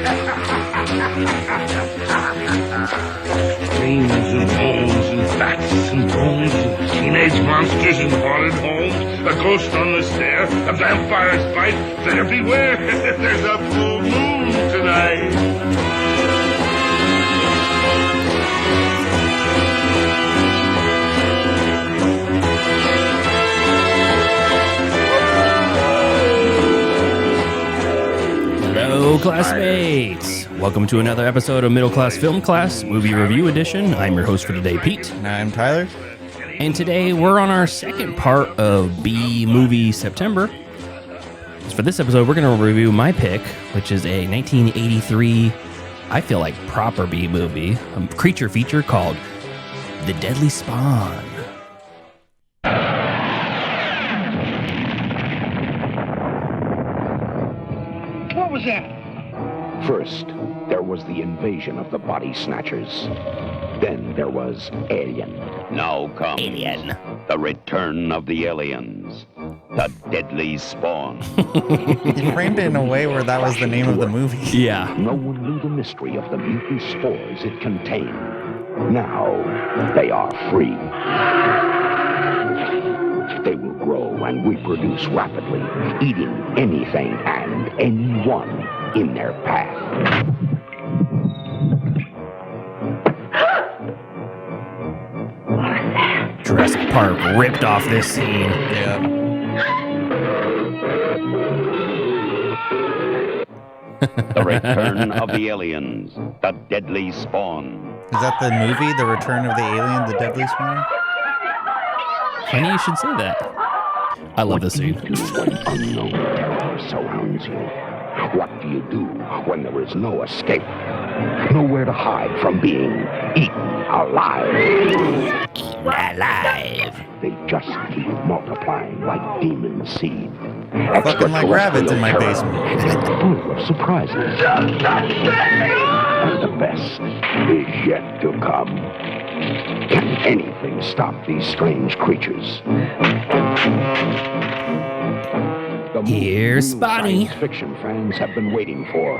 Dreams and holes and bats and bones and teenage monsters in haunted homes, a ghost on the stair, a vampire's bite. Better beware, there's a full moon tonight. Hello, classmates! Welcome to another episode of Middle Class Film Class, Movie Review Edition. I'm your host for today, Pete. And I'm Tyler. And today we're on our second part of B-Movie September. For this episode, we're going to review my pick, which is a 1983, I feel like, proper B-movie, a creature feature called The Deadly Spawn. What was that? First, there was the invasion of the body snatchers. Then there was Alien. Now comes Alien. The return of the aliens. The deadly spawn. You framed it in a way where that was the name of the movie. Yeah. No one knew the mystery of the mutant spores it contained. Now, they are free. They will grow and reproduce rapidly, eating anything and anyone in their path. Jurassic Park ripped off this scene. Yeah. The return of the aliens. The deadly spawn. Is that the movie, The Return of the Alien, The Deadly Spawn? Funny you should say that. I love this scene. Do when unknown terror surrounds you? What do you do when there is no escape? Nowhere to hide from being eaten alive. Alive. They just keep multiplying like demon seed. Fucking like rabbits in my basement. Full of surprises. And the best is yet to come. Can anything stop these strange creatures? The Here's movie Spotty. Science fiction fans have been waiting for.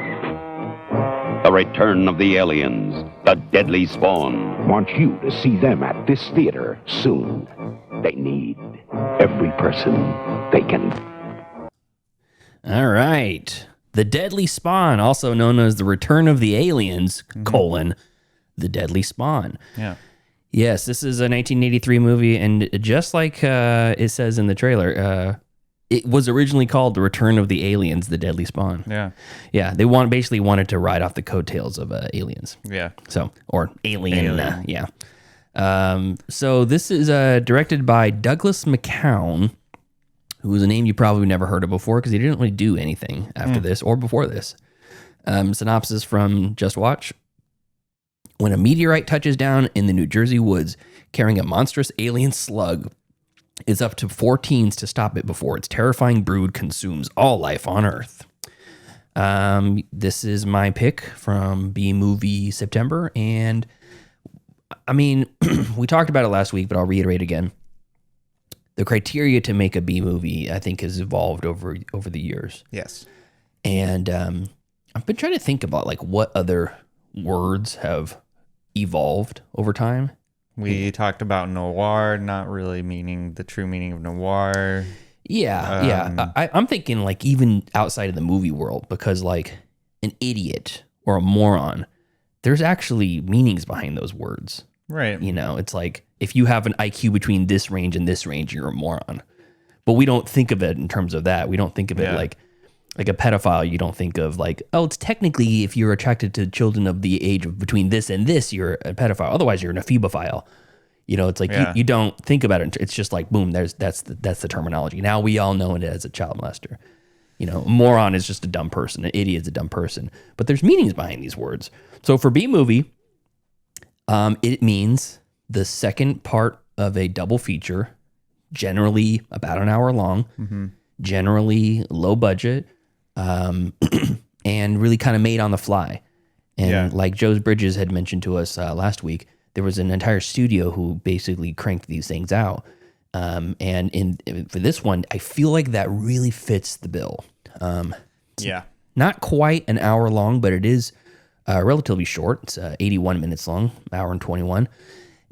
The return of the aliens. The deadly spawn. Want you to see them at this theater soon. They need every person they can. All right. The Deadly Spawn, also known as The Return of the Aliens, colon, The Deadly Spawn. Yeah. Yes, this is a 1983 movie, and just like it says in the trailer, it was originally called The Return of the Aliens, The Deadly Spawn. Yeah. Yeah, they basically wanted to ride off the coattails of Aliens. Yeah. So, or Alien. Yeah. So this is directed by Douglas McKeown, who is a name you probably never heard of before because he didn't really do anything after this or before this. Synopsis from Just Watch. When a meteorite touches down in the New Jersey woods carrying a monstrous alien slug, it's up to 4 teens to stop it before its terrifying brood consumes all life on Earth. This is my pick from B-Movie September, and I mean, we talked about it last week, but I'll reiterate again. The criteria to make a B-movie, I think, has evolved over the years. Yes. And I've been trying to think about like what other words have evolved over time. We talked about noir, not really meaning the true meaning of noir. Yeah. I'm thinking like even outside of the movie world, because like an idiot or a moron, there's actually meanings behind those words. Right. You know, it's like if you have an IQ between this range and this range, you're a moron. But we don't think of it in terms of that. We don't think of it like a pedophile. You don't think of like, oh, it's technically if you're attracted to children of the age of between this and this, you're a pedophile. Otherwise, you're an ephebophile. You know, it's like you don't think about it. It's just like, boom, that's the terminology. Now we all know it as a child molester. You know, a moron is just a dumb person. An idiot is a dumb person. But there's meanings behind these words. So for B-movie, it means the second part of a double feature, generally about an hour long, generally low budget, and really kind of made on the fly. And like Joe Bridges had mentioned to us last week, there was an entire studio who basically cranked these things out. And for this one, I feel like that really fits the bill. not quite an hour long, but it is relatively short. It's 81 minutes long, hour and 21.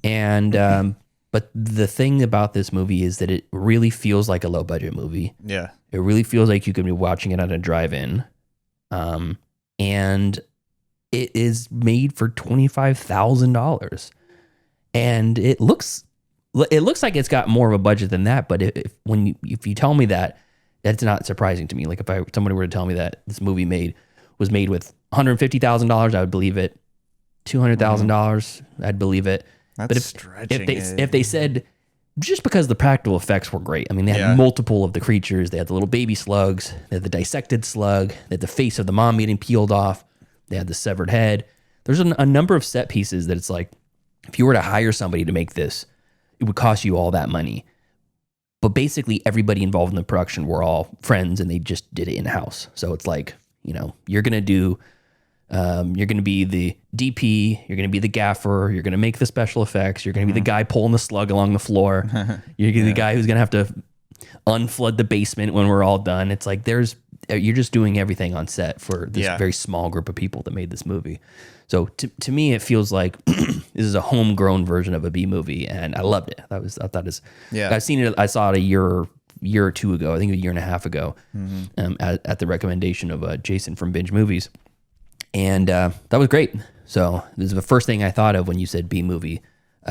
And but the thing about this movie is that it really feels like a low budget movie. Yeah. It really feels like you could be watching it at a drive-in. And it is made for $25,000. And it looks like it's got more of a budget than that, but if you tell me that, that's not surprising to me. Like if somebody were to tell me that this movie was made with $150,000, I would believe it. $200,000, I'd believe it. That's But if they said, just because the practical effects were great, I mean, they had multiple of the creatures. They had the little baby slugs. They had the dissected slug. They had the face of the mom getting peeled off. They had the severed head. There's a number of set pieces that it's like, if you were to hire somebody to make this, it would cost you all that money. But basically, everybody involved in the production were all friends, and they just did it in-house. So it's like, you're going to be the DP, you're going to be the gaffer, you're going to make the special effects, you're going to be the guy pulling the slug along the floor, you're going to be the guy who's going to have to unflood the basement when we're all done. It's like you're just doing everything on set for this very small group of people that made this movie. So to me, it feels like this is a homegrown version of a B movie, and I loved it. I saw it a year or two ago, I think a year and a half ago, at the recommendation of Jason from Binge Movies. And that was great. So this is the first thing I thought of when you said B movie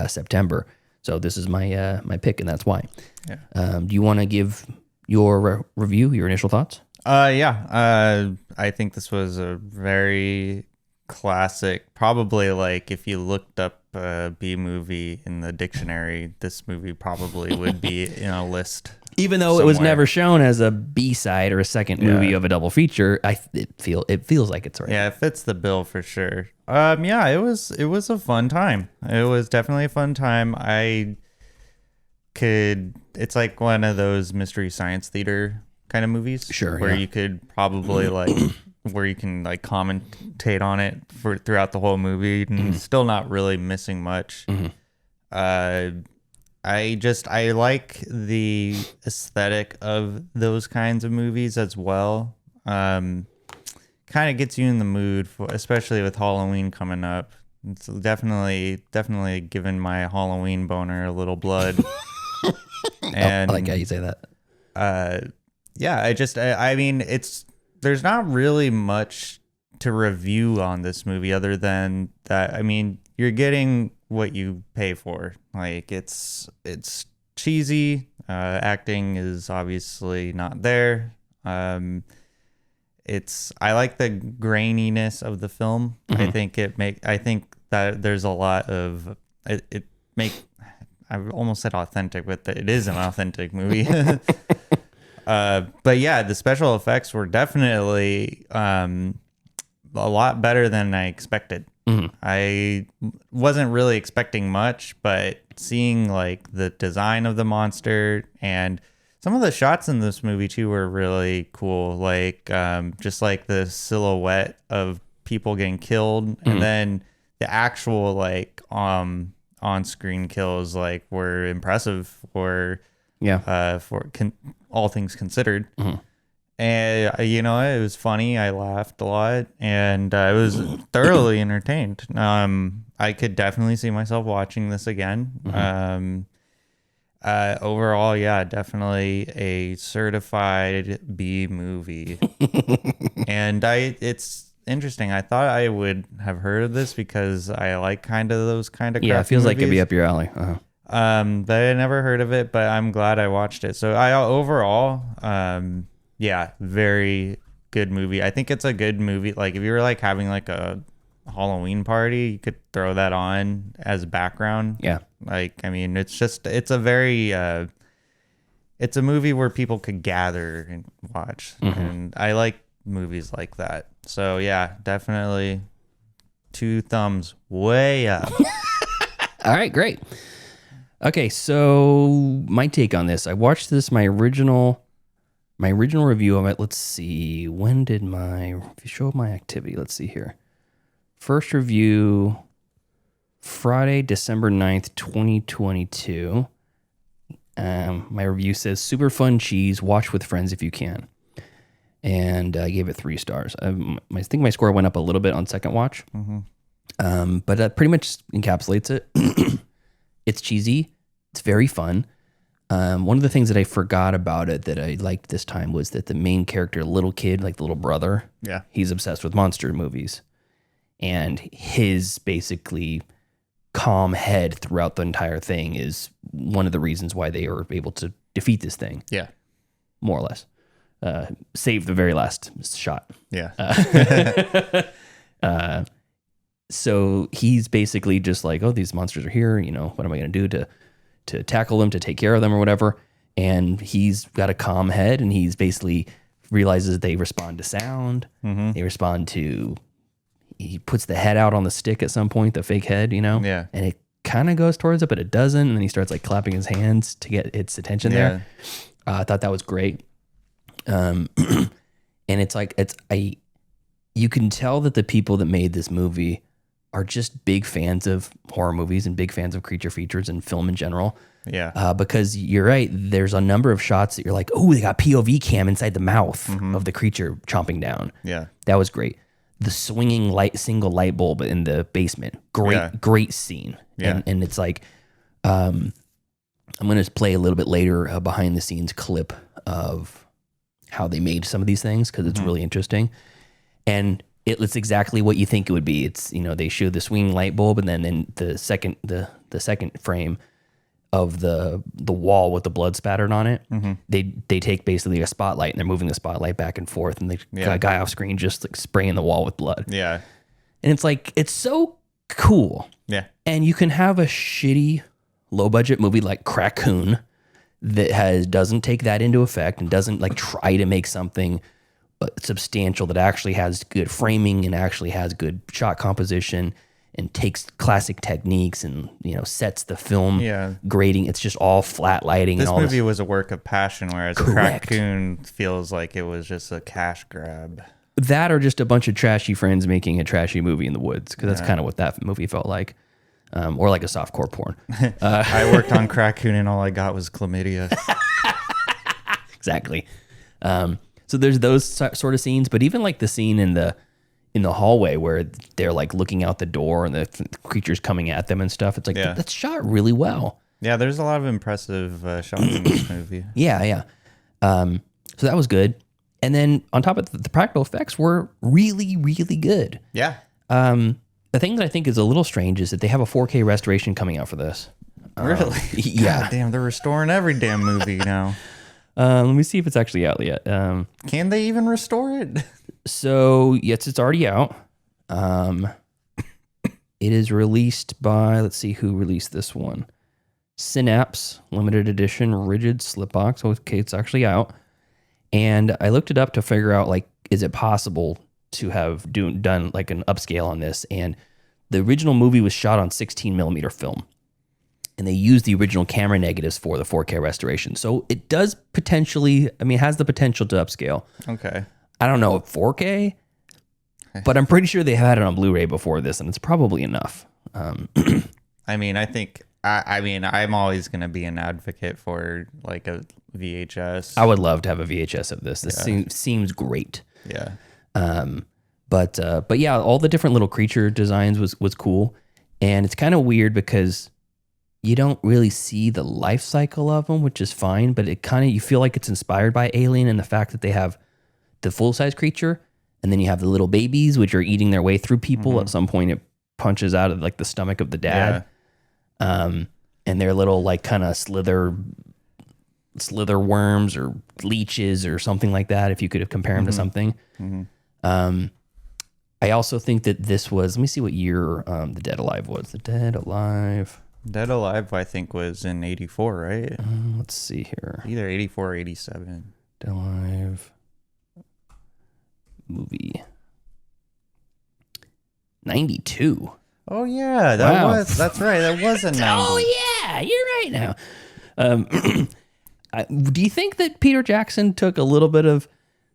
September. So this is my pick, and that's why. Yeah. Do you want to give your review, your initial thoughts? I think this was a very classic. Probably like if you looked up a B movie in the dictionary, this movie probably would be in a list. Even though it was never shown as a B-side or a second movie of a double feature, it feels like it's right. Yeah, it fits the bill for sure. It was a fun time. It was definitely a fun time. It's like one of those mystery science theater kind of movies. Sure. Where you could probably where you can like commentate on it throughout the whole movie and still not really missing much. I like the aesthetic of those kinds of movies as well. Kind of gets you in the mood especially with Halloween coming up. It's definitely given my Halloween boner a little blood. And I like how you say that. There's not really much to review on this movie other than that. I mean, you're getting what you pay for. Like it's cheesy. Acting is obviously not there. I like the graininess of the film. I think that there's a lot of I almost said authentic, but it is an authentic movie. But yeah, the special effects were definitely a lot better than I expected. I wasn't really expecting much, but seeing like the design of the monster and some of the shots in this movie too were really cool. Like just like the silhouette of people getting killed, and then the actual like on-screen kills like were impressive for all things considered. And it was funny. I laughed a lot, and I was thoroughly entertained. I could definitely see myself watching this again. Overall, yeah, definitely a certified B movie. And it's interesting. I thought I would have heard of this because I like kind of those kind of it feels movies. like it'd be up your alley. But I never heard of it, but I'm glad I watched it. So overall, very good movie. I think it's a good movie. Like if you were like having like a Halloween party, you could throw that on as background. Yeah. Like, I mean, it's a very, it's a movie where people could gather and watch. And I like movies like that. So yeah, definitely 2 thumbs way up. All right, great. Okay, so my take on this. I watched this, my original review of it. Let's see. When did show my activity? Let's see here. First review, Friday, December 9th, 2022. My review says, super fun cheese. Watch with friends if you can. and I gave it 3 stars. I think my score went up a little bit on second watch, but that pretty much encapsulates it. It's cheesy. It's very fun. One of the things that I forgot about it that I liked this time was that the main character, little kid, like the little brother, he's obsessed with monster movies. And his basically calm head throughout the entire thing is one of the reasons why they are able to defeat this thing. Yeah. More or less. Save the very last shot. Yeah. So he's basically just like, oh, these monsters are here. You know, what am I going to do to tackle them, to take care of them or whatever? And he's got a calm head, and he's basically realizes they respond to sound. They respond to, he puts the head out on the stick at some point, the fake head, you know? Yeah. And it kind of goes towards it, but it doesn't. And then he starts like clapping his hands to get its attention there. I thought that was great. And it's like, you can tell that the people that made this movie are just big fans of horror movies and big fans of creature features and film in general. Yeah. Because you're right, there's a number of shots that you're like, oh, they got POV cam inside the mouth of the creature chomping down. Yeah. That was great. The swinging single light bulb in the basement. Great scene. Yeah. And it's like, I'm going to play a little bit later a behind the scenes clip of how they made some of these things, because it's really interesting. And it's exactly what you think it would be. It's, you know, they show the swinging light bulb, and then in the second frame of the wall with the blood spattered on it, they take basically a spotlight and they're moving the spotlight back and forth, and they got a guy off screen just like spraying the wall with blood. Yeah. And it's like, it's so cool. Yeah. And you can have a shitty low budget movie like Crackoon that doesn't take that into effect and doesn't like try to make something substantial, that actually has good framing and actually has good shot composition and takes classic techniques and, you know, sets the film grading. It's just all flat lighting. This and all movie was a work of passion, whereas Correct. Crackoon feels like it was just a cash grab. That or just a bunch of trashy friends making a trashy movie in the woods, because that's kind of what that movie felt like. Or like a softcore porn. I worked on Crackoon and all I got was chlamydia. Exactly. So there's those sort of scenes, but even like the scene in the hallway where they're like looking out the door and the creature's coming at them and stuff. It's like, that's shot really well. Yeah, there's a lot of impressive shots in this movie. Yeah. So that was good. And then on top of the practical effects were really, really good. Yeah. The thing that I think is a little strange is that they have a 4K restoration coming out for this. Really? Yeah. God damn, they're restoring every damn movie now. Let me see if it's actually out yet. Can they even restore it? So, yes, it's already out. It is released by, let's see who released this one. Synapse, limited edition, rigid slipbox. Okay, it's actually out. And I looked it up to figure out, like, is it possible to have done like an upscale on this? And the original movie was shot on 16 millimeter film. And they used the original camera negatives for the 4K restoration. So it does potentially, has the potential to upscale. Okay. I don't know, 4K, but I'm pretty sure they had it on Blu-ray before this, and it's probably enough. I think, I'm always going to be an advocate for like a VHS. I would love to have a VHS of this. This seems great. Yeah. But yeah, all the different little creature designs was cool. And it's kind of weird because you don't really see the life cycle of them, which is fine, but it kind of, you feel like it's inspired by Alien and the fact that they have the full-size creature, and then you have the little babies, which are eating their way through people. At some point, it punches out of like the stomach of the dad. And they're little like kind of slither worms or leeches or something like that, if you could compare them to something. I also think that this was, let me see what year The Dead Alive was. The Dead Alive, I think, was in 84, right? let's see here. Either 84 or 87. Dead Alive movie. 92. Oh, yeah. That's right. That was a 90. Oh, yeah. You're right now. Do you think that Peter Jackson took a little bit of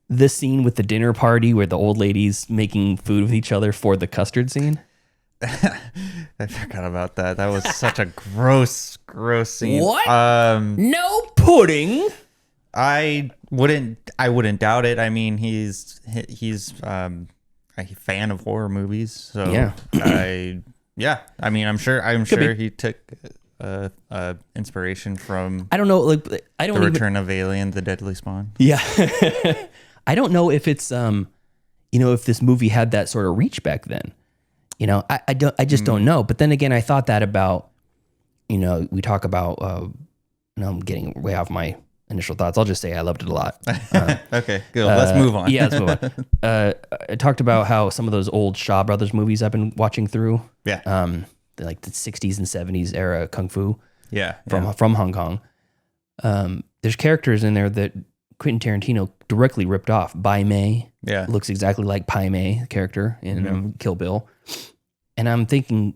this scene with the dinner party where the old lady's making food with each other for the custard scene? I forgot about that. That was such a gross scene. What? No pudding. I wouldn't doubt it. I mean, he's a fan of horror movies, so Yeah. I mean, I'm sure he took inspiration from I don't know. Like, I don't The even. Return of Alien, The Deadly Spawn. Yeah. I don't know if it's if this movie had that sort of reach back then. I just don't know. But then again, I thought that about, we talk about I'm getting way off my initial thoughts. I'll just say I loved it a lot. Okay, good. Let's move on. Yeah, let's move on. I talked about how some of those old Shaw Brothers movies I've been watching through. Yeah. Like the 60s and 70s era kung fu Yeah. from Hong Kong. There's characters in there that Quentin Tarantino directly ripped off. Bai Mei looks exactly like Pai Mei, the character in Kill Bill. And I'm thinking,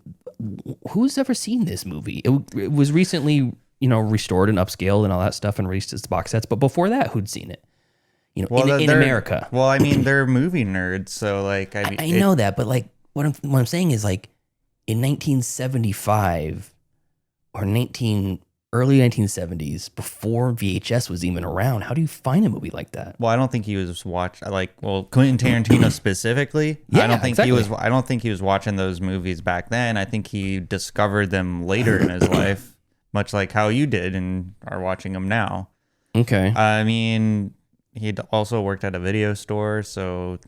who's ever seen this movie? It was recently, restored and upscaled and all that stuff and released as box sets. But before that, who'd seen it? In America. Well, I mean, they're movie nerds, so like I know that, but like what I'm saying is like in 1975 or early 1970s, before VHS was even around, how do you find a movie like that? Well, I don't think he was Quentin Tarantino specifically. Yeah, I don't think exactly. I don't think he was watching those movies back then. I think he discovered them later in his life, much like how you did and are watching them now. Okay. I mean, he'd also worked at a video store, so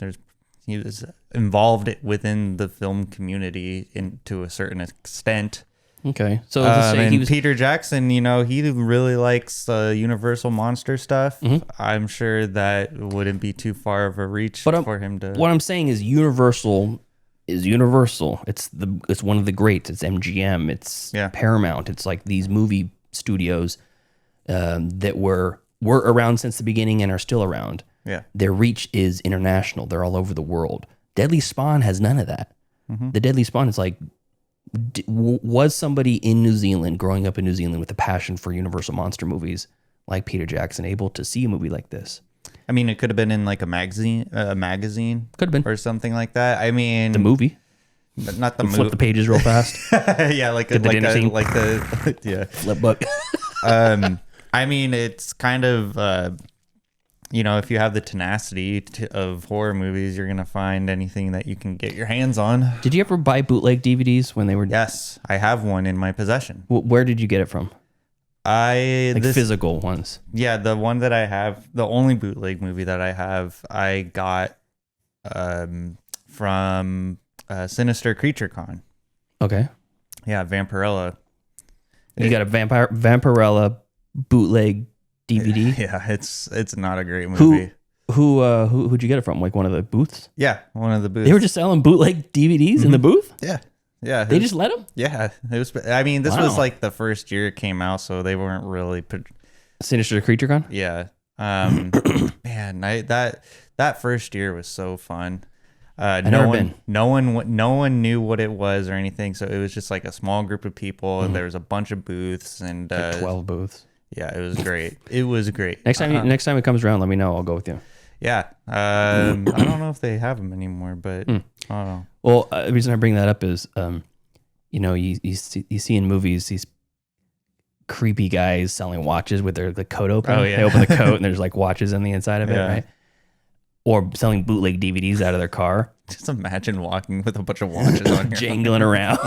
he was involved within the film community to a certain extent. Okay. So let's say and he was Peter Jackson, he really likes Universal monster stuff. Mm-hmm. I'm sure that wouldn't be too far of a reach for him to. What I'm saying is Universal is Universal. It's one of the greats. It's MGM. It's Paramount. It's like these movie studios that were around since the beginning and are still around. Yeah. Their reach is international. They're all over the world. Deadly Spawn has none of that. Mm-hmm. The Deadly Spawn is like, was somebody in New Zealand, growing up in New Zealand with a passion for Universal monster movies like Peter Jackson, able to see a movie like this? I mean, it could have been in like a magazine. Could have been. Or something like that. I mean, The movie. Not the movie. Flip the pages real fast. Yeah, like Get the dinner scene. yeah. Flip book. I mean, it's kind of, if you have the tenacity of horror movies, you're going to find anything that you can get your hands on. Did you ever buy bootleg DVDs when they were? Yes, I have one in my possession. Where did you get it from? Physical ones. Yeah, the one that I have, the only bootleg movie that I have, I got from Sinister Creature Con. Okay. Yeah, Vampirella. You got a Vampirella bootleg DVD? Yeah, it's not a great movie. Who'd you get it from? Like one of the booths? Yeah, one of the booths. They were just selling bootleg DVDs in the booth? Yeah. Yeah. They just let them? Yeah. It was. I mean, this Wow. was like the first year it came out, so they weren't really. Sinister Creature Con? Yeah. Man, that first year was so fun. No one knew what it was or anything, so it was just like a small group of people, and there was a bunch of booths and Like 12 booths. Yeah, it was great. It was great. Next time it comes around, let me know. I'll go with you. Yeah. I don't know if they have them anymore, but I don't know. Well, the reason I bring that up is, you see in movies these creepy guys selling watches with the coat open. Oh, yeah. They open the coat and there's like watches on the inside of it, Yeah. right? Or selling bootleg DVDs out of their car, Just imagine walking with a bunch of watches on your jangling around.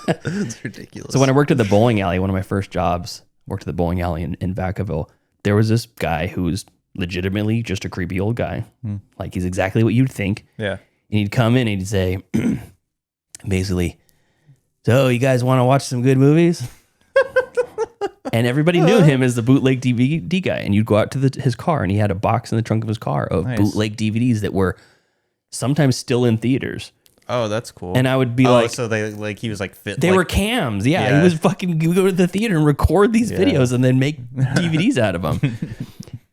It's ridiculous. So when I worked at the bowling alley, one of my first jobs, worked at the bowling alley in Vacaville, there was this guy who was legitimately just a creepy old guy. Like he's exactly what you'd think. Yeah. And he'd come in and he'd say, basically, so you guys want to watch some good movies? And everybody knew him as the bootleg DVD guy. And you'd go out to his car and he had a box in the trunk of his car of Nice. bootleg DVDs that were sometimes still in theaters. Oh, that's cool. And I would be like, so he was like fit. they like, were cams. Yeah, Yeah. He was fucking go to the theater and record these videos and then make DVDs out of them.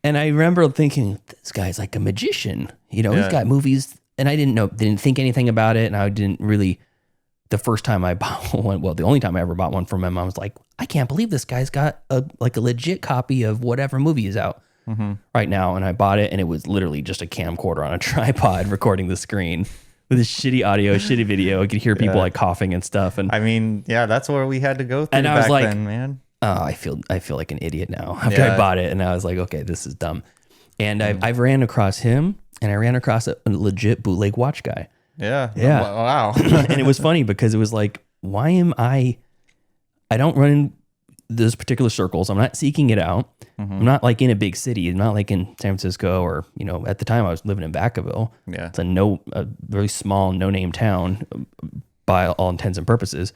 And I remember thinking, this guy's like a magician. He's got movies, and I didn't think anything about it. And I didn't really, the first time I bought one, well, the only time I ever bought one from him, I was like, I can't believe this guy's got a legit copy of whatever movie is out right now. And I bought it, and it was literally just a camcorder on a tripod recording the screen. With his shitty audio, shitty video. I could hear people like coughing and stuff. And I mean, yeah, that's where we had to go through And I was back like- then, man. I feel like an idiot now after I bought it, and I was like, okay, this is dumb. And I've ran across him, and I ran across a legit bootleg watch guy. Yeah. Wow. And it was funny because it was like, why am I don't run in those particular circles. I'm not seeking it out. I'm not like in a big city. I'm not like in San Francisco or, at the time I was living in Vacaville. Yeah. It's a very small, no-name town by all intents and purposes.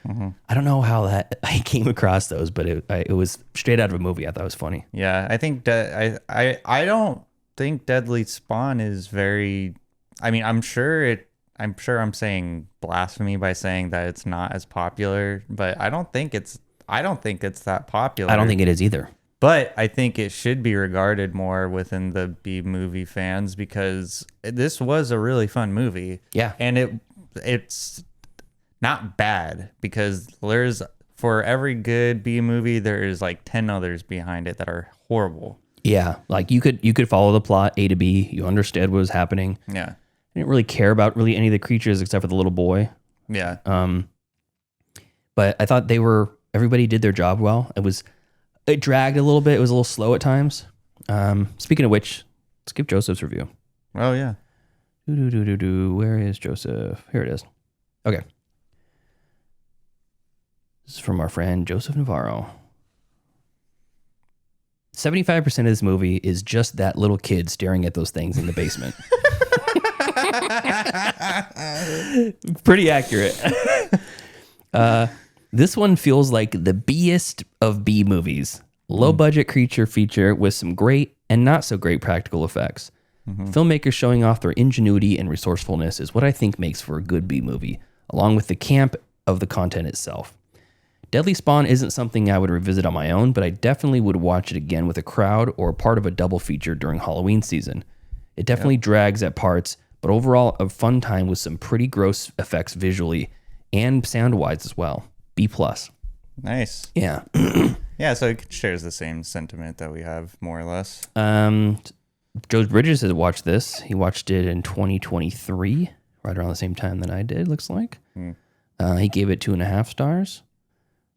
I don't know how I came across those, but it was straight out of a movie. I thought it was funny. Yeah. I think I don't think Deadly Spawn is very, I'm sure I'm saying blasphemy by saying that it's not as popular, but I don't think it's that popular. I don't think it is either. But I think it should be regarded more within the B movie fans because this was a really fun movie. Yeah. And it's not bad because for every good B movie, there is like 10 others behind it that are horrible. Yeah. Like you could follow the plot A to B. You understood what was happening. Yeah. I didn't really care about really any of the creatures except for the little boy. Yeah. But I thought everybody did their job well. It dragged a little bit. It was a little slow at times. Speaking of which, let's give Joseph's review. Oh yeah. Where is Joseph? Here it is. Okay. This is from our friend Joseph Navarro. 75% of this movie is just that little kid staring at those things in the basement. Pretty accurate. This one feels like the B-est of B movies. Low budget creature feature with some great and not so great practical effects. Filmmakers showing off their ingenuity and resourcefulness is what I think makes for a good B movie, along with the camp of the content itself. Deadly Spawn isn't something I would revisit on my own, but I definitely would watch it again with a crowd or part of a double feature during Halloween season. It definitely drags at parts, but overall a fun time with some pretty gross effects visually and sound-wise as well. B+. Nice. Yeah. Yeah, so it shares the same sentiment that we have, more or less. Joe Bridges has watched this. He watched it in 2023, right around the same time that I did, looks like. He gave it 2.5 stars.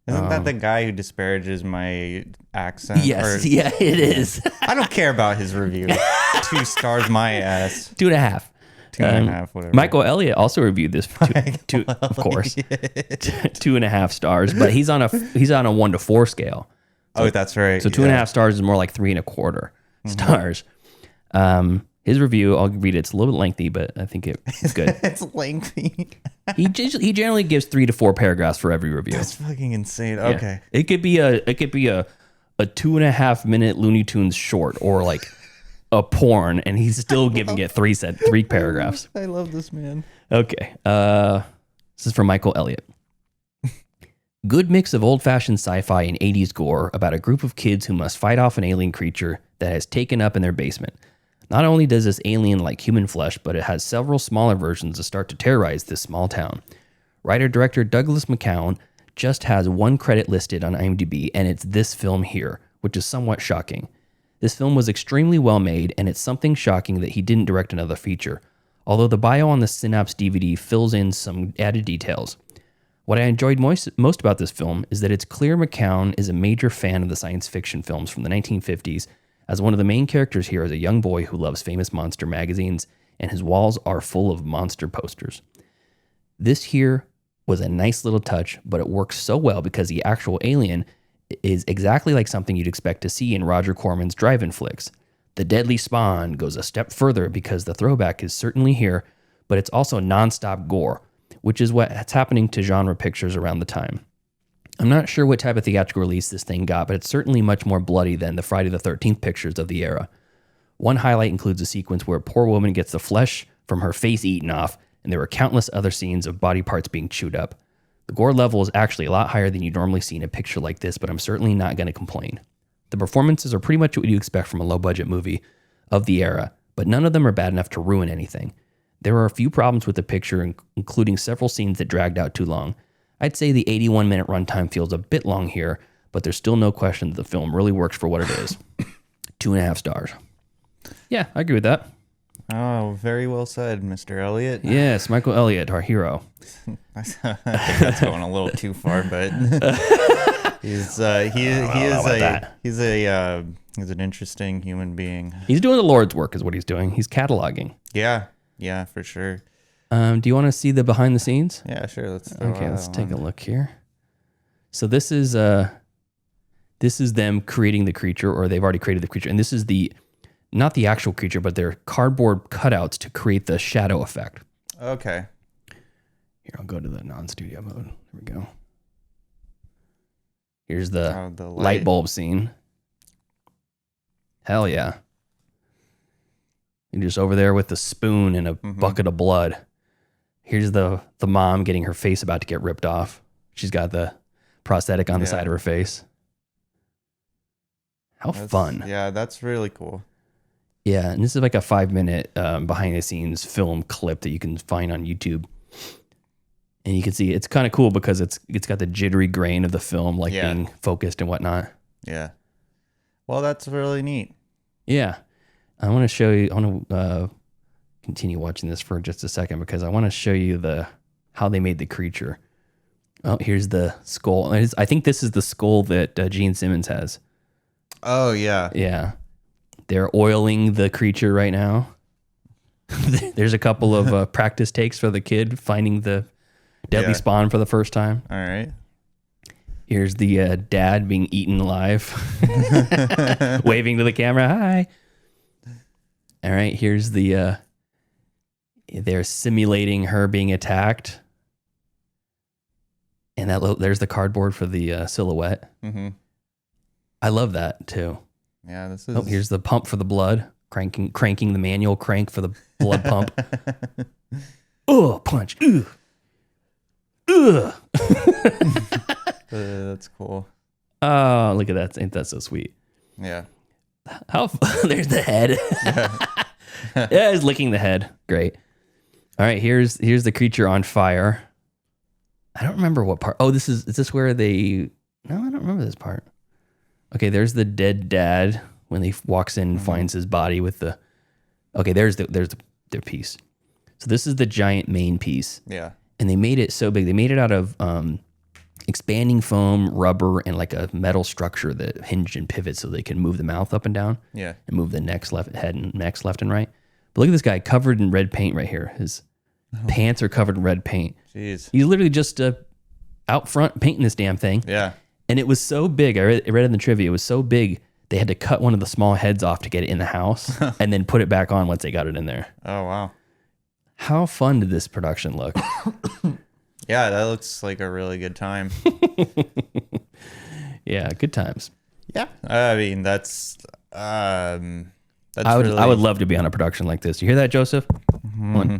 Isn't that the guy who disparages my accent? Yes, yeah, it is. I don't care about his review. 2 stars my ass. 2.5. 2.5, whatever. Michael Elliott also reviewed this for two, of course, 2.5 stars, but he's on a 1 to 4 scale. So, that's right. So 2.5 stars is more like 3.25 stars. His review, I'll read it. It's a little bit lengthy, but I think it's good. It's lengthy. He generally gives 3 to 4 paragraphs for every review. That's fucking insane. Okay. Yeah. It could be a 2.5 minute Looney Tunes short or like a porn, and he's still giving it 3 paragraphs. I love this man. Okay. This is from Michael Elliott. Good mix of old-fashioned sci-fi and 80s gore about a group of kids who must fight off an alien creature that has taken up in their basement. Not only does this alien like human flesh, but it has several smaller versions that start to terrorize this small town. Writer-director Douglas McKeown just has 1 credit listed on IMDb, and it's this film here, which is somewhat shocking. This film was extremely well made, and it's something shocking that he didn't direct another feature, although the bio on the Synapse DVD fills in some added details. What I enjoyed most about this film is that it's clear McKeown is a major fan of the science fiction films from the 1950s, as one of the main characters here is a young boy who loves famous monster magazines, and his walls are full of monster posters. This here was a nice little touch, but it works so well because the actual alien is exactly like something you'd expect to see in Roger Corman's drive-in flicks. The Deadly Spawn goes a step further because the throwback is certainly here, but it's also nonstop gore, which is what's happening to genre pictures around the time. I'm not sure what type of theatrical release this thing got, but it's certainly much more bloody than the Friday the 13th pictures of the era. One highlight includes a sequence where a poor woman gets the flesh from her face eaten off, and there are countless other scenes of body parts being chewed up. The gore level is actually a lot higher than you normally see in a picture like this, but I'm certainly not going to complain. The performances are pretty much what you expect from a low-budget movie of the era, but none of them are bad enough to ruin anything. There are a few problems with the picture, including several scenes that dragged out too long. I'd say the 81-minute runtime feels a bit long here, but there's still no question that the film really works for what it is. 2.5 stars. Yeah, I agree with that. Oh, very well said, Mr. Elliott. Yes, Michael Elliott, our hero. I think that's going a little too far, but He's an interesting human being. He's doing the Lord's work, is what he's doing. He's cataloging. Yeah, for sure. Do you want to see the behind the sines? Yeah, sure. Let's take a look here. So this is them creating the creature, or they've already created the creature, and this is not the actual creature, but they're cardboard cutouts to create the shadow effect. Okay. Here, I'll go to the non-studio mode. Here we go. Here's the light bulb scene. Hell yeah. You're just over there with the spoon and a bucket of blood. Here's the mom getting her face about to get ripped off. She's got the prosthetic on the side of her face. That's fun. Yeah, that's really cool. Yeah, and this is like a 5-minute behind the scenes film clip that you can find on YouTube. And you can see it's kind of cool because it's got the jittery grain of the film being focused and whatnot. Yeah. Well, that's really neat. Yeah. I want to show you, I want to continue watching this for just a second because I want to show you how they made the creature. Oh, here's the skull. I think this is the skull that Gene Simmons has. Oh, yeah. Yeah. They're oiling the creature right now. There's a couple of practice takes for the kid finding the deadly spawn for the first time. All right. Here's the dad being eaten alive, waving to the camera. Hi. All right. Here's they're simulating her being attacked. And there's the cardboard for the silhouette. Mm-hmm. I love that too. Yeah, this is. Oh, here's the pump for the blood. Cranking the manual crank for the blood pump. Oh, punch. Ugh. Ugh. That's cool. Oh, look at that. Ain't that so sweet? Yeah. There's the head. Yeah, he's licking the head. Great. All right, here's the creature on fire. I don't remember what part. Oh, is this where they... No, I don't remember this part. Okay, there's the dead dad when he walks in and finds his body with the... Okay, there's their piece. So this is the giant main piece. Yeah. And they made it so big. They made it out of expanding foam, rubber, and like a metal structure that hinged and pivots so they can move the mouth up and down. Yeah. And move the head and necks left and right. But look at this guy covered in red paint right here. His pants are covered in red paint. Jeez. He's literally just out front painting this damn thing. Yeah. And it was so big. I read in the trivia. It was so big they had to cut one of the small heads off to get it in the house and then put it back on once they got it in there. Oh, wow. How fun did this production look? Yeah, that looks like a really good time. Yeah, good times. Yeah. I mean, that's I would love to be on a production like this. You hear that, Joseph? You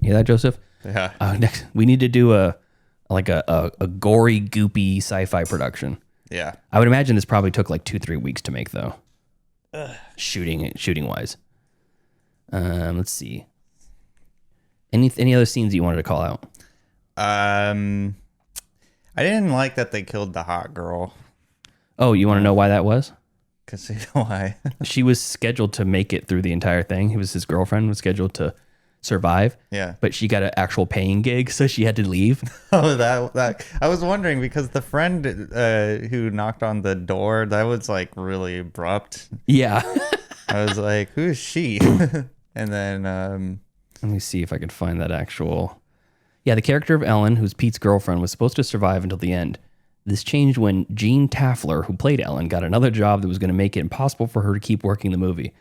hear that, Joseph? Yeah. Next, we need to do a gory, goopy sci-fi production. Yeah. I would imagine this probably took like 2-3 weeks to make, though. Shooting wise. Let's see. Any other scenes you wanted to call out? I didn't like that they killed the hot girl. Oh, you want to know why that was? Because why? She was scheduled to make it through the entire thing. His girlfriend was scheduled to survive. Yeah. But she got an actual paying gig, so she had to leave. Oh, that I was wondering because the friend who knocked on the door, that was like really abrupt. Yeah. I was like, who is she? And then let me see if I can find that actual. Yeah, the character of Ellen, who's Pete's girlfriend, was supposed to survive until the end. This changed when Jean Taffler, who played Ellen, got another job that was going to make it impossible for her to keep working the movie.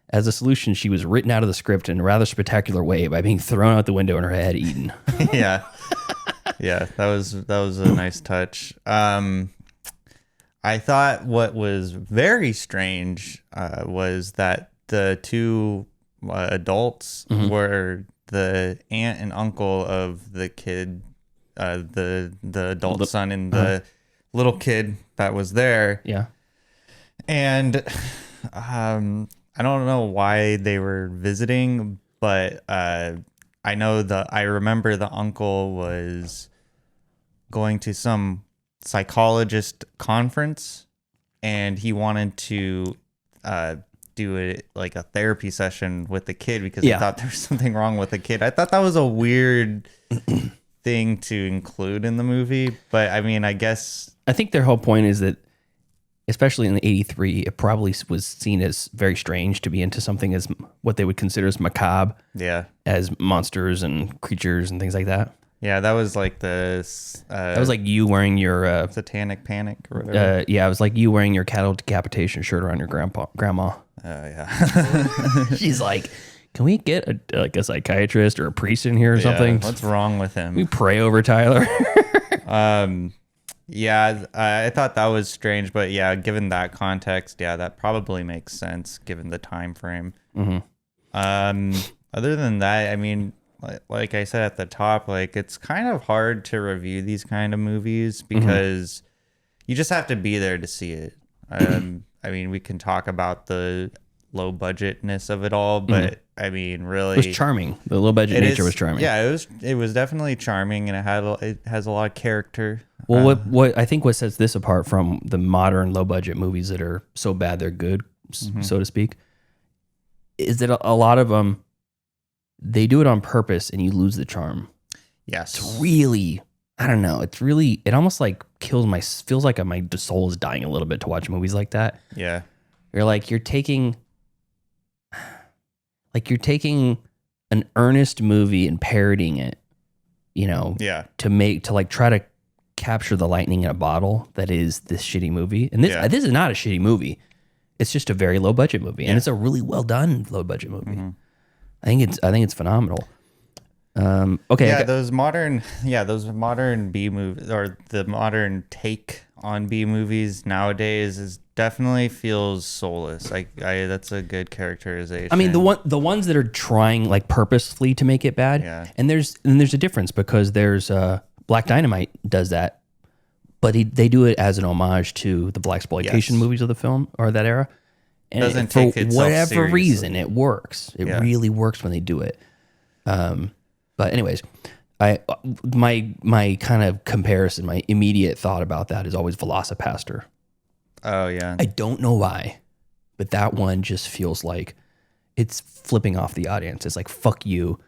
As a solution, she was written out of the script in a rather spectacular way by being thrown out the window and her head eaten. Yeah. Yeah, that was a nice touch. I thought what was very strange was that the two adults were the aunt and uncle of the kid, the adult son and the little kid that was there. Yeah. And I don't know why they were visiting, but I remember the uncle was going to some psychologist conference and he wanted to do it like a therapy session with the kid because he thought there was something wrong with the kid. I thought that was a weird thing to include in the movie. But I mean, I guess I think their whole point is that, especially in the 83, it probably was seen as very strange to be into something as what they would consider as macabre. Yeah. As monsters and creatures and things like that. Yeah, that was like the... that was like you wearing your... satanic panic or whatever. Yeah, it was like you wearing your cattle decapitation shirt around your grandma. Oh, yeah. She's like, can we get a psychiatrist or a priest in here or something? What's wrong with him? We pray over Tyler. Yeah, I thought that was strange, but yeah, given that context, yeah, that probably makes sense given the time frame. Other than that, I mean, like I said at the top, like it's kind of hard to review these kind of movies because you just have to be there to see it. I mean, we can talk about the low budgetness of it all, but I mean, really, it was charming. The low budget nature was charming. Yeah, it was definitely charming, and it has a lot of character. Well, what I think what sets this apart from the modern low budget movies that are so bad they're good, so to speak, is that a lot of them they do it on purpose, and you lose the charm. Yes, it's really, I don't know. It's really, it almost like feels like my soul is dying a little bit to watch movies like that. Yeah, you're taking an earnest movie and parodying it, to try to capture the lightning in a bottle that is this shitty movie. And this is not a shitty movie. It's just a very low budget movie, and it's a really well done low budget movie. I think it's phenomenal. Okay. Yeah, those modern B movies, or the modern take on B movies nowadays, definitely feels soulless. That's a good characterization. I mean, the ones that are trying like purposefully to make it bad. Yeah. And there's a difference, because there's Black Dynamite does that, but they do it as an homage to the blaxploitation movies of the film or that era. And doesn't take itself whatever seriously. reason, it works. It really works when they do it. But anyways, my kind of comparison, my immediate thought about that is always Velocipaster. Oh yeah. I don't know why, but that one just feels like it's flipping off the audience. It's like, fuck you.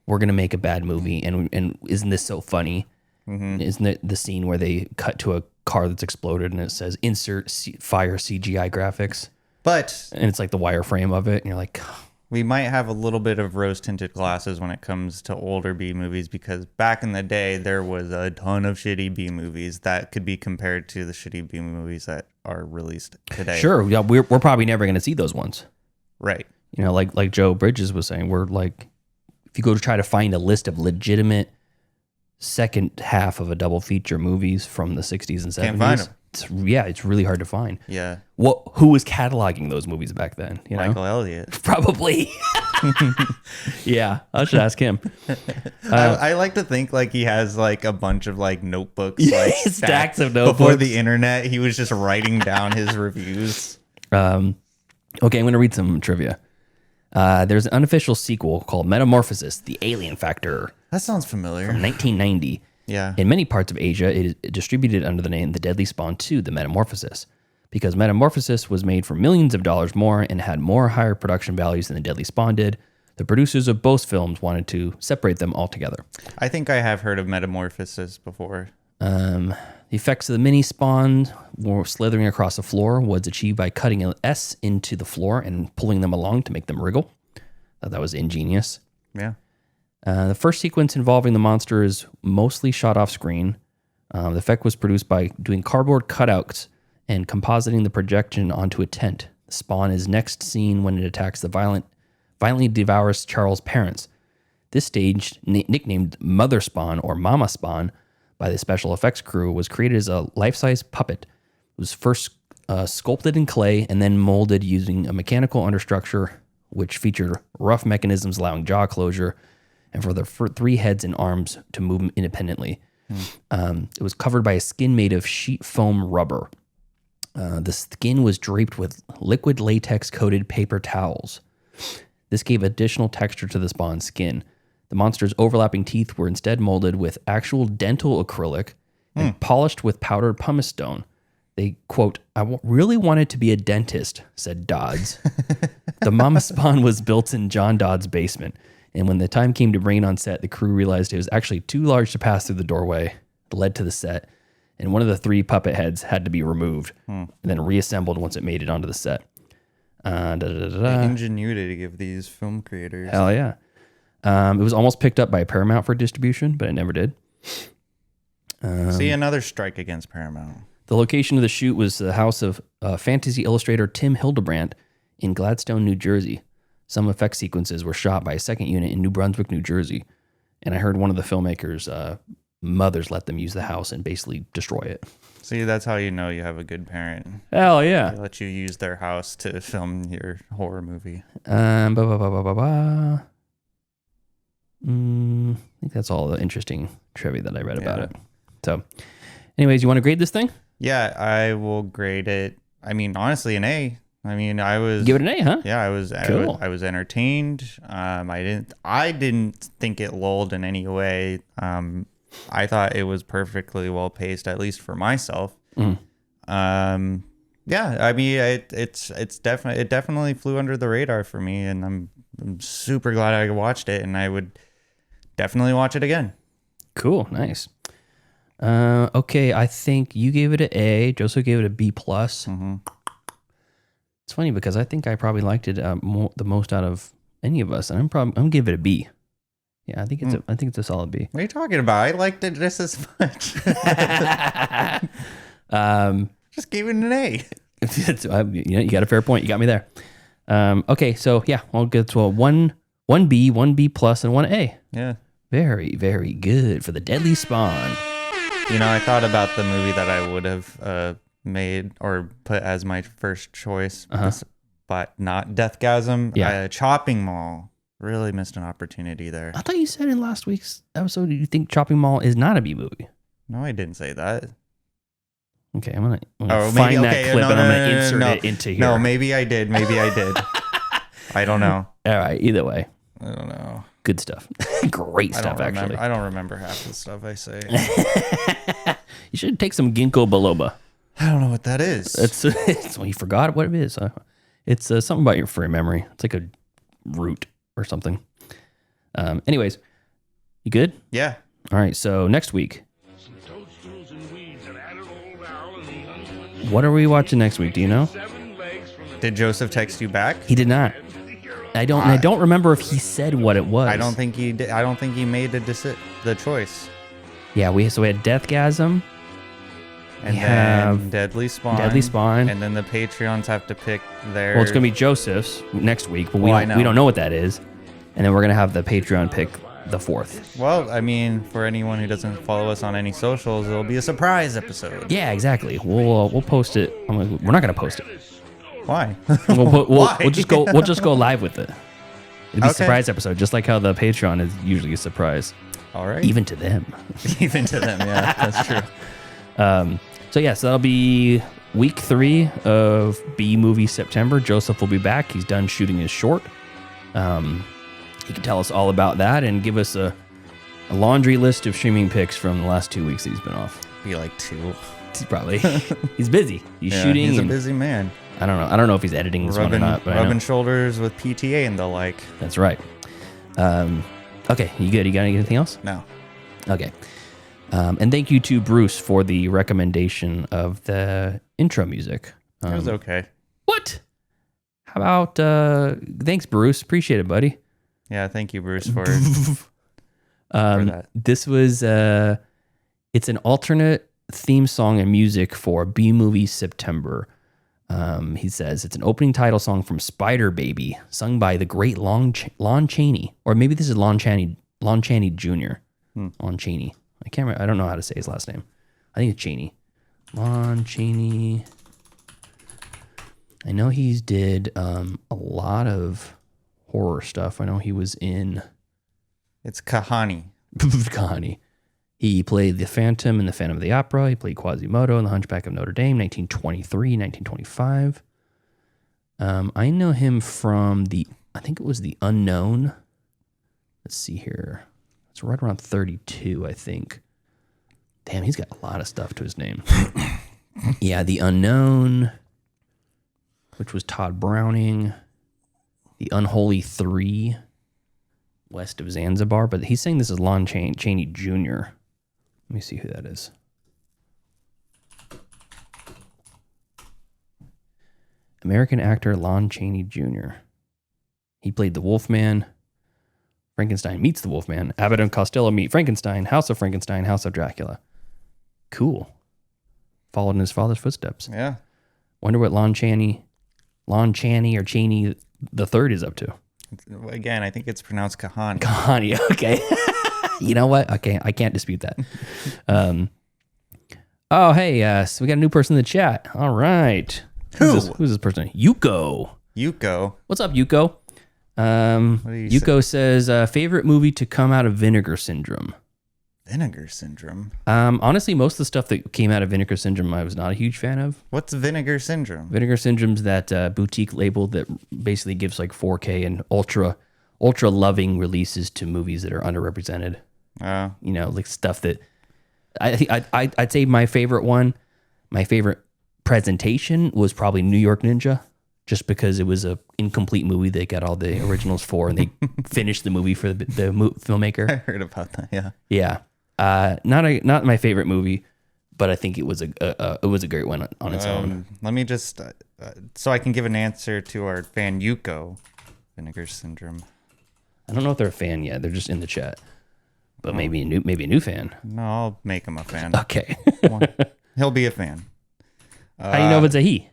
We're going to make a bad movie. And isn't this so funny? Isn't it the scene where they cut to a car that's exploded and it says insert fire CGI graphics? And it's like the wireframe of it. And you're like, we might have a little bit of rose tinted glasses when it comes to older B movies, because back in the day, there was a ton of shitty B movies that could be compared to the shitty B movies that are released today. Sure. Yeah, we're probably never going to see those ones. Right. Like Joe Bridges was saying, we're like, if you go to try to find a list of legitimate second half of a double feature movies from the 60s and 70s, can't find them. It's really hard to find. Yeah. Who was cataloging those movies back then? Michael Elliott. Probably. Yeah, I should ask him. I like to think like he has like a bunch of like notebooks, like stacks of notebooks. Before the internet, he was just writing down his reviews. Okay, I'm going to read some trivia. There's an unofficial sequel called Metamorphosis: The Alien Factor. That sounds familiar. From 1990. Yeah. In many parts of Asia, it is distributed under the name The Deadly Spawn 2, The Metamorphosis, because Metamorphosis was made for millions of dollars more and had higher production values than The Deadly Spawn did. The producers of both films wanted to separate them altogether. I think I have heard of Metamorphosis before. The effects of the mini spawn were slithering across the floor was achieved by cutting an S into the floor and pulling them along to make them wriggle. Thought that was ingenious. Yeah. The first sequence involving the monster is mostly shot off screen. The effect was produced by doing cardboard cutouts and compositing the projection onto a tent. The spawn is next seen when it attacks the violently devours Charles' parents. This stage, nicknamed Mother Spawn or Mama Spawn by the special effects crew, was created as a life-size puppet. It was first sculpted in clay and then molded using a mechanical understructure, which featured rough mechanisms allowing jaw closure and for the three heads and arms to move independently. It was covered by a skin made of sheet foam rubber. The skin was draped with liquid latex-coated paper towels. This gave additional texture to the spawn's skin. The monster's overlapping teeth were instead molded with actual dental acrylic and polished with powdered pumice stone. They, quote, really wanted to be a dentist, said Dodds. The Mama Spawn was built in John Dodds' basement. And when the time came to bring it on set, the crew realized it was actually too large to pass through the doorway that led to the set. And one of the 3 puppet heads had to be removed and then reassembled once it made it onto the set. The ingenuity of these film creators. Hell yeah. It was almost picked up by Paramount for distribution, but it never did. See, another strike against Paramount. The location of the shoot was the house of fantasy illustrator Tim Hildebrandt in Gladstone, New Jersey. Some effect sequences were shot by a second unit in New Brunswick, New Jersey. And I heard one of the filmmakers' mothers let them use the house and basically destroy it. See, that's how you know you have a good parent. Hell yeah. They let you use their house to film your horror movie. I think that's all the interesting trivia that I read about it. So, anyways, you want to grade this thing? Yeah, I will grade it. I mean, honestly, an A. I mean, I was Give it an A, huh? Yeah, I was. Cool. I was entertained. I didn't think it lulled in any way. I thought it was perfectly well paced, at least for myself. Yeah, I mean, it definitely flew under the radar for me, and I'm super glad I watched it, and I would definitely watch it again. Cool, nice. Okay, I think you gave it an A. Joseph gave it a B plus. It's funny because I think I probably liked it the most out of any of us, and I'm gonna give it a B. Yeah, I think it's a solid B. What are you talking about? I liked it just as much. Just gave it an A. You got a fair point. You got me there. Okay, so yeah, I'll get to a one B, 1B plus, and 1A. Yeah. Very, very good for the Deadly Spawn. You know, I thought about the movie that I would have made or put as my first choice, but not Deathgasm. Yeah. Chopping Mall. Really missed an opportunity there. I thought you said in last week's episode you think Chopping Mall is not a B movie. No, I didn't say that. Okay, I'm gonna find that clip and I'm gonna insert it into here. No, maybe I did. I don't know. All right, either way. I don't know. Good stuff. Great stuff, actually. I don't remember half the stuff I say. You should take some ginkgo biloba. I don't know what that is. It's well, you forgot what it is. It's something about your free memory. It's like a root or something. Anyways, you good? Yeah. All right, so next week. What are we watching next week? Do you know? Did Joseph text you back? He did not. I don't remember if he said what it was. I don't think he did. I don't think he made the choice. Yeah, we had Deathgasm. And then Deadly Spawn. And then the Patreons have to pick their... Well, it's going to be Joseph's next week, but we don't know what that is. And then we're going to have the Patreon pick the 4th. Well, I mean, for anyone who doesn't follow us on any socials, it'll be a surprise episode. Yeah, exactly. We'll post it. We're not going to post it. Why? We'll just go live with it. It'll be a surprise episode, just like how the Patreon is usually a surprise. All right. Even to them. Yeah, that's true. So that'll be week 3 of B Movie September. Joseph will be back. He's done shooting his short. He can tell us all about that and give us a laundry list of streaming picks from the last 2 weeks that he's been off. Be like 2. He's busy. He's shooting. He's a busy man. I don't know if he's editing this one or not. But rubbing shoulders with PTA and the like. That's right. Okay, you good? You got anything else? No. Okay. And thank you to Bruce for the recommendation of the intro music. It was okay. What? How about thanks, Bruce. Appreciate it, buddy. Yeah, thank you, Bruce, for that. This was it's an alternate theme song and music for B Movie September. He says it's an opening title song from Spider Baby, sung by the great Lon Chaney, or maybe this is Lon Chaney Jr. Lon Chaney. I can't remember. I don't know how to say his last name. I think it's Chaney. Lon Chaney. I know he's did a lot of horror stuff. I know he was in... It's Kahani. Kahani. He played the Phantom in the Phantom of the Opera. He played Quasimodo in The Hunchback of Notre Dame, 1923, 1925. I know him from I think it was The Unknown. Let's see here. It's right around 32, I think. Damn, he's got a lot of stuff to his name. Yeah, The Unknown, which was Todd Browning. The Unholy 3, west of Zanzibar, but he's saying this is Lon Chaney Jr. Let me see who that is. American actor Lon Chaney Jr. He played the Wolfman. Frankenstein meets the Wolfman. Abbott and Costello meet Frankenstein. House of Frankenstein. House of Dracula. Cool. Followed in his father's footsteps. Yeah. Wonder what Lon Chaney or Chaney the third is up to. Again, I think it's pronounced Kahani. Kahani, okay. You know what? Okay, I can't dispute that. Oh, hey, so we got a new person in the chat. All right. Who's this person? Yuko. What's up, Yuko? What do you Yuko says, favorite movie to come out of Vinegar Syndrome. Vinegar Syndrome? Honestly, most of the stuff that came out of Vinegar Syndrome, I was not a huge fan of. What's Vinegar Syndrome? Vinegar Syndrome's that boutique label that basically gives like 4K and ultra loving releases to movies that are underrepresented. You know, like stuff that I'd say my favorite presentation was probably New York Ninja, just because it was a incomplete movie they got all the originals for, and they finished the movie for the filmmaker. I heard about that. Yeah. Yeah. Not my favorite movie, but I think it was a great one on its own. Let me just so I can give an answer to our fan Yuko. Vinegar Syndrome. I don't know if they're a fan yet. They're just in the chat, but maybe a new fan. No, I'll make him a fan. Okay. He'll be a fan. How do you know if it's a he?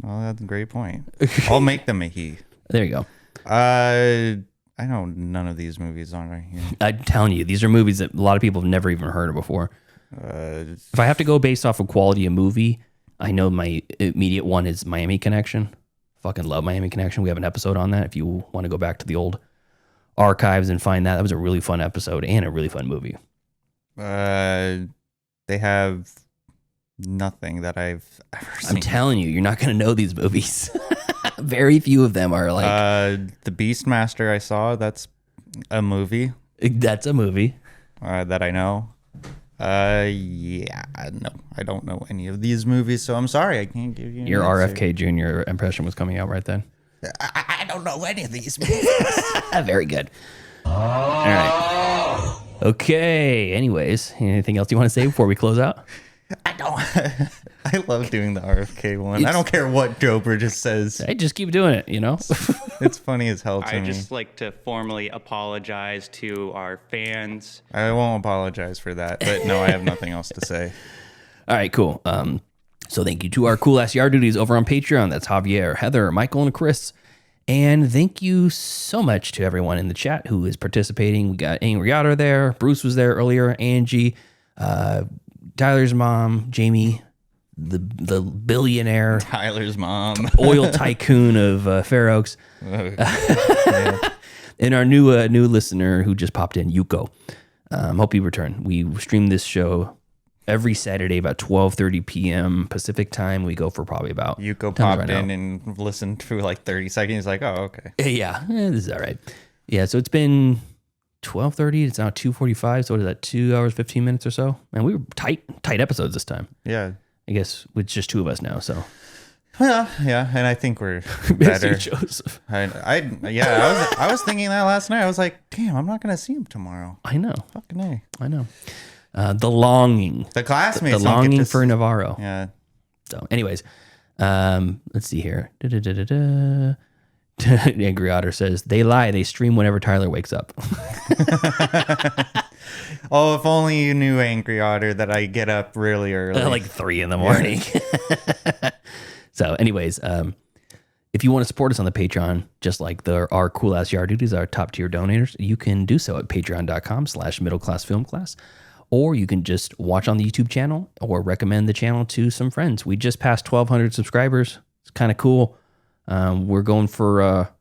Well, that's a great point. I'll make them a he. There you go. I know none of these movies on right here. I'm telling you, these are movies that a lot of people have never even heard of before. If I have to go based off of quality of movie, I know my immediate one is Miami Connection. Fucking love Miami Connection. We have an episode on that if you want to go back to the old archives and find that. That was a really fun episode and a really fun movie. They have nothing that I've ever seen. I'm telling you, you're not going to know these movies. Very few of them are like... The Beastmaster I saw, that's a movie. That's a movie. That I know. Yeah, no, I don't know any of these movies, so I'm sorry, I can't give you an Your answer. RFK Jr. impression was coming out right then. I don't know any of these movies. Very good. All right. Okay. Anyways, anything else you want to say before we close out? I don't. I love doing the RFK one. I don't care what Joe Bridges says. Hey, just keep doing it, you know? It's funny as hell to me. I just like to formally apologize to our fans. I won't apologize for that, but no, I have nothing else to say. All right, cool. So thank you to our cool ass yard duties over on Patreon. That's Javier, Heather, Michael, and Chris. And thank you so much to everyone in the chat who is participating. We got Angry Otter there. Bruce was there earlier. Angie, Tyler's mom, Jamie, the billionaire, Tyler's mom, oil tycoon of Fair Oaks, and our new listener who just popped in, Yuko. Hope you return. We stream this show every Saturday about 12:30 p.m. Pacific time. We go for probably about... Yuko popped in and listened for like 30 seconds. He's like, oh, okay. Yeah, this is all right. Yeah, so it's been 12:30. It's now 2:45. So what is that? 2 hours, 15 minutes or so? And we were tight episodes this time. Yeah. I guess with just two of us now, so... Yeah, and I think we're better. Joseph. I was thinking that last night. I was like, damn, I'm not gonna see him tomorrow. I know. Fucking A. I know. The longing. The classmates. The longing for Navarro. Yeah. So, anyways, let's see here. Angry Otter says, they lie. They stream whenever Tyler wakes up. Oh, if only you knew, Angry Otter, that I get up really early. Like 3 in the morning. So, anyways, if you want to support us on the Patreon, just like our cool ass yard duties, our top tier donators, you can do so at patreon.com/middleclassfilmclass, or you can just watch on the YouTube channel or recommend the channel to some friends. We just passed 1,200 subscribers. It's kind of cool. We're going for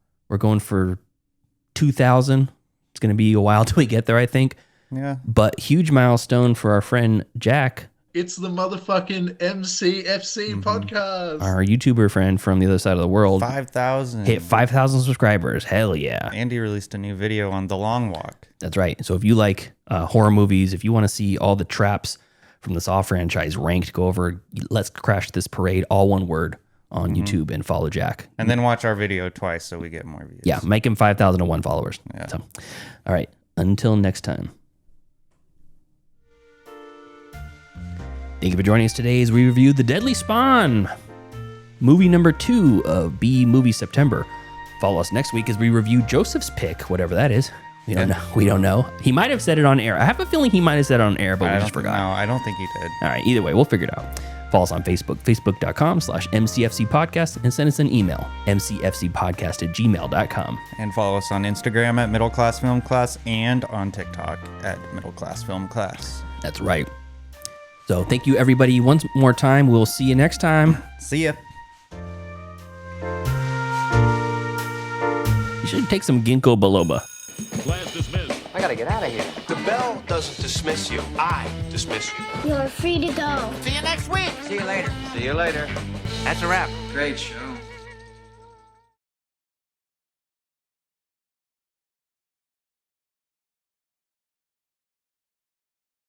2,000. It's going to be a while till we get there, I think. Yeah. But huge milestone for our friend Jack. It's the motherfucking MCFC podcast. Our YouTuber friend from the other side of the world. 5,000. Hit 5,000 subscribers. Hell yeah. Andy released a new video on The Long Walk. That's right. So if you like horror movies, if you want to see all the traps from the Saw franchise ranked, go over Let's Crash This Parade, all one word, on YouTube and follow Jack. And then watch our video twice so we get more views. Yeah, make him 5,001 followers. Yeah. So, all right, until next time. Thank you for joining us today as we review The Deadly Spawn, movie number 2 of B Movie September. Follow us next week as we review Joseph's pick, whatever that is. We don't know. We don't know. He might have said it on air. I have a feeling he might have said it on air, but we just forgot. No, I don't think he did. All right. Either way, we'll figure it out. Follow us on Facebook, facebook.com/MCFC podcast, and send us an email, mcfcpodcast@gmail.com. And follow us on Instagram at Middle Class Film Class and on TikTok at Middle Class Film Class. That's right. So thank you, everybody, once more time. We'll see you next time. See ya. You should take some ginkgo biloba. Class dismissed. I gotta get out of here. The bell doesn't dismiss you. I dismiss you. You're free to go. See you next week. See you later. See you later. That's a wrap. Great show.